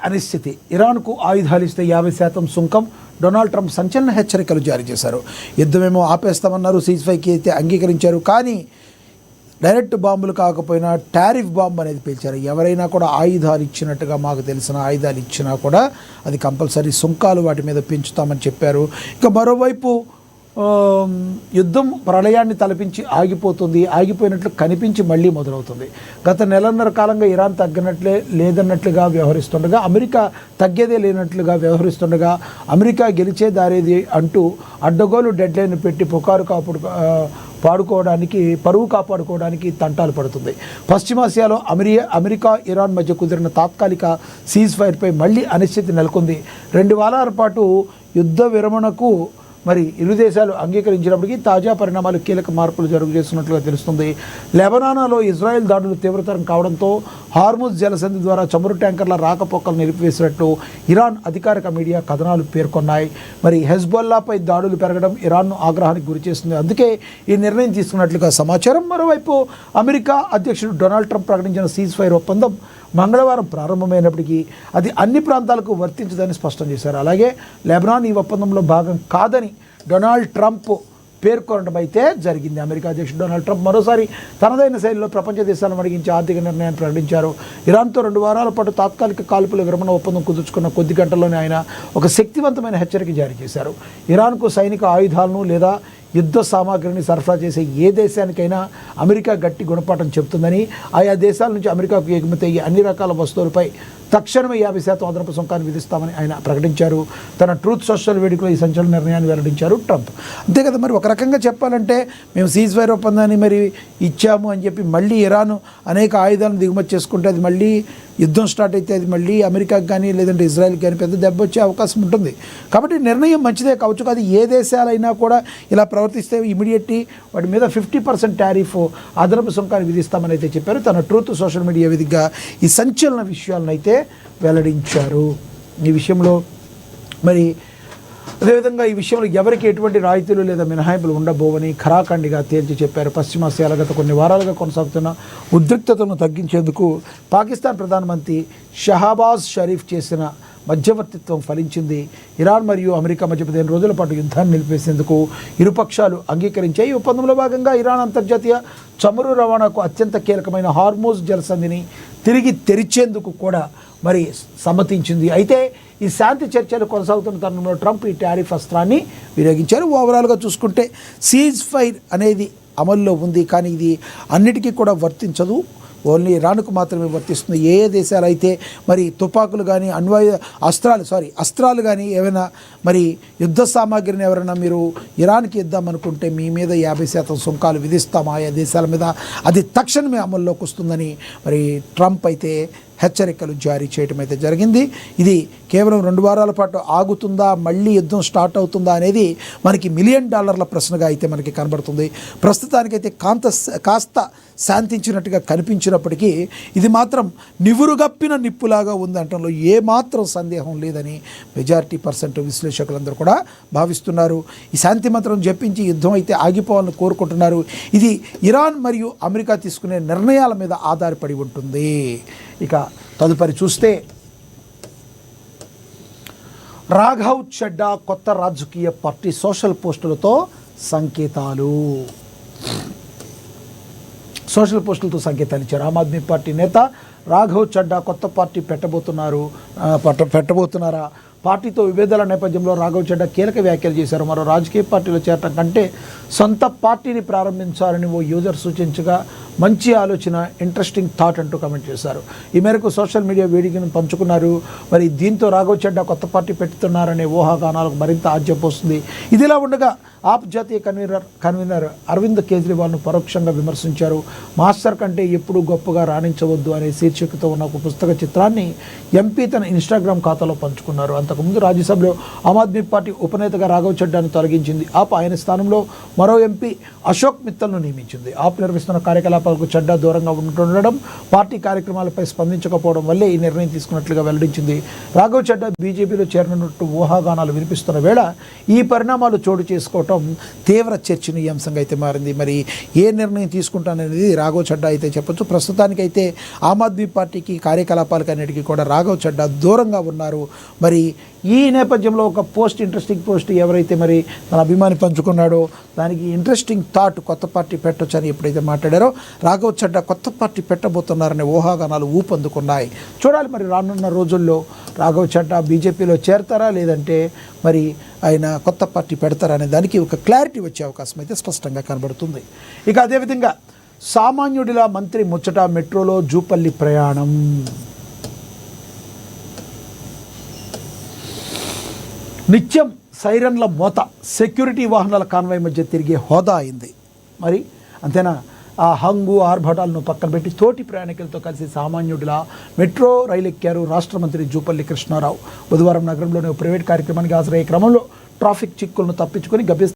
అనిశ్చితి. ఇరాన్కు ఆయుధాలు ఇస్తే 50% సుంకం. డొనాల్డ్ ట్రంప్ సంచలన హెచ్చరికలు జారీ చేశారు. యుద్ధమేమో ఆపేస్తామన్నారు, సీజ్ఫైర్కి అయితే అంగీకరించారు. కానీ డైరెక్ట్ బాంబులు కాకపోయినా టారిఫ్ బాంబు అనేది పేల్చారు. ఎవరైనా కూడా ఆయుధాలు ఇచ్చినట్టుగా మాకు తెలిసిన ఆయుధాలు ఇచ్చినా కూడా అది కంపల్సరీ సుంకాలు వాటి మీద పెంచుతామని చెప్పారు. ఇక మరోవైపు యుద్ధం ప్రళయాన్ని తలపించి ఆగిపోయినట్లు కనిపించి మళ్ళీ మొదలవుతుంది. గత నెలన్నర కాలంగా ఇరాన్ లేదన్నట్లుగా వ్యవహరిస్తుండగా, అమెరికా తగ్గేదే లేనట్లుగా వ్యవహరిస్తుండగా, అమెరికా గెలిచే దారేది అంటూ అడ్డగోలు డెడ్లైన్ పెట్టి పరువు కాపాడుకోవడానికి తంటాలు పడుతుంది. పశ్చిమాసియాలో అమెరికా ఇరాన్ మధ్య కుదిరిన తాత్కాలిక సీజ్ ఫైర్పై మళ్ళీ అనిశ్చితి నెలకొంది. 2 వారాల పాటు యుద్ధ విరమణకు ఇరు దేశాలు అంగీకరించినప్పటికీ తాజా పరిణామాలు కీలక మార్పులు చేస్తున్నట్లుగా తెలుస్తుంది. లెబనాన్లో ఇజ్రాయెల్ దాడులు తీవ్రతరం కావడంతో హార్ముజ్ జలసంధి ద్వారా చమురు ట్యాంకర్ల రాకపోకలు నిలిపివేసినట్టు ఇరాన్ అధికారిక మీడియా కథనాలు పేర్కొన్నాయి. హెజ్బొల్లాపై దాడులు పెరగడం ఇరాన్ను ఆగ్రహానికి గురిచేస్తుంది. అందుకే ఈ నిర్ణయం తీసుకున్నట్లుగా సమాచారం. మరోవైపు అమెరికా అధ్యక్షుడు డొనాల్డ్ ట్రంప్ ప్రకటించిన సీజ్ ఫైర్ ఒప్పందం మంగళవారం ప్రారంభమైనప్పటికీ అది అన్ని ప్రాంతాలకు వర్తించదని స్పష్టం చేశారు. అలాగే లెబనాన్ ఈ ఒప్పందంలో భాగం కాదని డొనాల్డ్ ట్రంప్ పేర్కొనడం అయితే జరిగింది. అమెరికా అధ్యక్షుడు డొనాల్డ్ ట్రంప్ మరోసారి తనదైన శైలిలో ప్రపంచ దేశాలను అడిగించే ఆర్థిక నిర్ణయాన్ని ప్రకటించారు. ఇరాన్తో 2 వారాల పాటు తాత్కాలిక కాల్పుల విరమణ ఒప్పందం కుదుర్చుకున్న కొద్ది గంటల్లోనే ఆయన ఒక శక్తివంతమైన హెచ్చరిక జారీ చేశారు. ఇరాన్కు సైనిక ఆయుధాలను లేదా యుద్ధ సామాగ్రిని సరఫరా చేసే ఏ దేశానికైనా అమెరికా గట్టి గుణపాఠం చెబుతుందని, ఆయా దేశాల నుంచి అమెరికాకు ఎగుమతి అయ్యే అన్ని రకాల వస్తువులపై తక్షణమే 50% అదనపు సుంకాన్ని విధిస్తామని ఆయన ప్రకటించారు. తన ట్రూత్ సోషల్ వేదికలో ఈ సంచలన నిర్ణయాన్ని వెల్లడించారు ట్రంప్. అంతే కదా, ఒక రకంగా చెప్పాలంటే మేము సీజ్ ఫైర్ ఒప్పందాన్ని ఇచ్చాము అని చెప్పి మళ్ళీ ఇరాన్ అనేక ఆయుధాలను దిగుమతి చేసుకుంటే అది మళ్ళీ యుద్ధం స్టార్ట్ అయితే అది మళ్ళీ అమెరికాకి కానీ లేదంటే ఇజ్రాయెల్కి కానీ పెద్ద దెబ్బ వచ్చే అవకాశం ఉంటుంది. కాబట్టి నిర్ణయం మంచిదే కావచ్చు. కాదు ఏ దేశాలైనా కూడా ఇలా ప్రవర్తిస్తే ఇమీడియట్లీ వాటి మీద 50% టారిఫ్ అదనపు సుంకాన్ని విధిస్తామని అయితే చెప్పారు. తన ట్రూత్ సోషల్ మీడియా వేదికగా ఈ సంచలన విషయాలను అయితే వెల్లడించారు. ఈ విషయంలో అదేవిధంగా ఈ విషయంలో ఎవరికి ఎటువంటి రాయితీలు లేదా మినహాయింపులు ఉండబోవని ఖరాఖండిగా తేల్చి చెప్పారు. పశ్చిమాసియాలో గత కొన్ని వారాలుగా కొనసాగుతున్న ఉద్రిక్తతను తగ్గించేందుకు పాకిస్తాన్ ప్రధానమంత్రి షహబాజ్ షరీఫ్ చేసిన మధ్యవర్తిత్వం ఫలించింది. ఇరాన్ మరియు అమెరికా మధ్య 15 రోజుల పాటు యుద్ధాన్ని నిలిపేసేందుకు ఇరుపక్షాలు అంగీకరించాయి. ఈ ఒప్పందంలో భాగంగా ఇరాన్ అంతర్జాతీయ చమురు రవాణాకు అత్యంత కీలకమైన హార్ముజ్ జలసంధిని తిరిగి తెరిచేందుకు కూడా సమ్మతించింది. అయితే ఈ శాంతి చర్చలు కొనసాగుతున్న తరుణంలో ట్రంప్ ఈ టారిఫ్ అస్త్రాన్ని వినియోగించారు. ఓవరాల్గా చూసుకుంటే సీజ్ ఫైర్ అనేది అమల్లో ఉంది, కానీ ఇది అన్నిటికీ కూడా వర్తించదు. ఓన్లీ ఇరాన్కు మాత్రమే వర్తిస్తుంది. ఏ దేశాలు అయితే తుపాకులు కానీ అస్త్రాలు కానీ ఏమైనా యుద్ధ సామాగ్రిని ఎవరైనా మీరు ఇరాన్కి ఇద్దామనుకుంటే మీ మీద 50% సుంకాలు విధిస్తాం ఆయా దేశాల మీద, అది తక్షణమే అమల్లోకి వస్తుందని ట్రంప్ అయితే హెచ్చరికలు జారీ చేయడం అయితే జరిగింది. ఇది కేవలం 2 వారాల పాటు ఆగుతుందా, మళ్ళీ యుద్ధం స్టార్ట్ అవుతుందా అనేది మనకి $1 మిలియన్ ప్రశ్నగా అయితే మనకి కనబడుతుంది. ప్రస్తుతానికైతే కాస్త శాంతించినట్టుగా కనిపించినప్పటికీ ఇది మాత్రం నివురుగప్పిన నిప్పులాగా ఉంది అంటంలో ఏమాత్రం సందేహం లేదని మెజారిటీ % విశ్లేషకులందరూ కూడా భావిస్తున్నారు. ఈ శాంతి మంత్రం జపించి యుద్ధం అయితే ఆగిపోవాలని కోరుకుంటున్నారు. ఇది ఇరాన్ మరియు అమెరికా తీసుకునే నిర్ణయాల మీద ఆధారపడి ఉంటుంది. ఇక తదుపరి చూస్తే రాఘవ్ చడ్డా కొత్త రాజకీయ పార్టీ సోషల్ పోస్టులతో సంకేతాలు ఇచ్చారు. ఆమ్ ఆద్మీ పార్టీ నేత రాఘవ్ చడ్డా కొత్త పార్టీ పెట్టబోతున్నారా? పార్టీతో విభేదాల నేపథ్యంలో రాఘవ్ చడ్డా కీలక వ్యాఖ్యలు చేశారు. మరో రాజకీయ పార్టీలో చేరటం కంటే సొంత పార్టీని ప్రారంభించాలని ఓ యూజర్ సూచించగా మంచి ఆలోచన, ఇంట్రెస్టింగ్ థాట్ అంటూ కామెంట్ చేశారు. ఈ మేరకు సోషల్ మీడియా వేదికను పంచుకున్నారు. దీంతో రాఘవ్ చడ్డా కొత్త పార్టీ పెడుతున్నారనే ఊహాగానాలకు మరింత ఆజ్యం పోస్తుంది. ఇదిలా ఉండగా ఆప్ జాతీయ కన్వీనర్ అరవింద్ కేజ్రీవాల్ను పరోక్షంగా విమర్శించారు. మాస్టర్ కంటే ఎప్పుడూ గొప్పగా రాణించవద్దు అనే శీర్షికతో ఉన్న ఒక పుస్తక చిత్రాన్ని ఎంపీ తన ఇన్స్టాగ్రామ్ ఖాతాలో పంచుకున్నారు. అంత అంతకుముందు రాజ్యసభలో ఆమ్ ఆద్మీ పార్టీ ఉపనేతగా రాఘవ్ చడ్డాను తొలగించింది. ఆప్ ఆయన స్థానంలో మరో ఎంపీ అశోక్ మిత్తల్ను నియమించింది. ఆప్ నిర్వహిస్తున్న కార్యకలాపాలకు చడ్డా దూరంగా ఉంటుండడం, పార్టీ కార్యక్రమాలపై స్పందించకపోవడం వల్లే ఈ నిర్ణయం తీసుకున్నట్లుగా వెల్లడించింది. రాఘవ్ చడ్డా బీజేపీలో చేరనున్నట్టు ఊహాగానాలు వినిపిస్తున్న వేళ ఈ పరిణామాలు చోటు చేసుకోవటం తీవ్ర చర్చనీయాంశంగా అయితే మారింది. మరి ఏ నిర్ణయం తీసుకుంటాననేది రాఘవ్ చడ్డా అయితే చెప్పొచ్చు. ప్రస్తుతానికైతే ఆమ్ ఆద్మీ పార్టీకి కార్యకలాపాలకు అన్నిటికీ కూడా రాఘవ్ చడ్డా దూరంగా ఉన్నారు. మరి ఈ నేపథ్యంలో ఒక ఇంట్రెస్టింగ్ పోస్ట్ ఎవరైతే మరి తన అభిమాని పంచుకున్నాడో దానికి ఇంట్రెస్టింగ్ థాట్ కొత్త పార్టీ పెట్టొచ్చని ఎప్పుడైతే మాట్లాడారో రాఘవ్ చడ్డా కొత్త పార్టీ పెట్టబోతున్నారనే ఊహాగానాలు ఊపందుకున్నాయి. చూడాలి మరి రానున్న రోజుల్లో రాఘవ్ చడ్డా బీజేపీలో చేరతారా లేదంటే మరి ఆయన కొత్త పార్టీ పెడతారా అనే దానికి ఒక క్లారిటీ వచ్చే అవకాశం అయితే స్పష్టంగా కనబడుతుంది. ఇక అదేవిధంగా సామాన్యుడిలా మంత్రి ముచ్చట, మెట్రోలో జూపల్లి ప్రయాణం. నిత్యం సైరన్ల మోత, సెక్యూరిటీ వాహనాల కాన్వాయ్ మధ్య తిరిగే హోదా అయింది. మరి అంతేనా, ఆ హంగు ఆర్భటాలను పక్కన పెట్టి తోటి ప్రయాణికులతో కలిసి సామాన్యుడిలా మెట్రో రైలు ఎక్కారు రాష్ట్ర మంత్రి జూపల్లి కృష్ణారావు. బుధవారం నగరంలోని ప్రైవేట్ కార్యక్రమానికి హాజరయ్యే క్రమంలో ట్రాఫిక్ చిక్కులను తప్పించుకొని గభ్య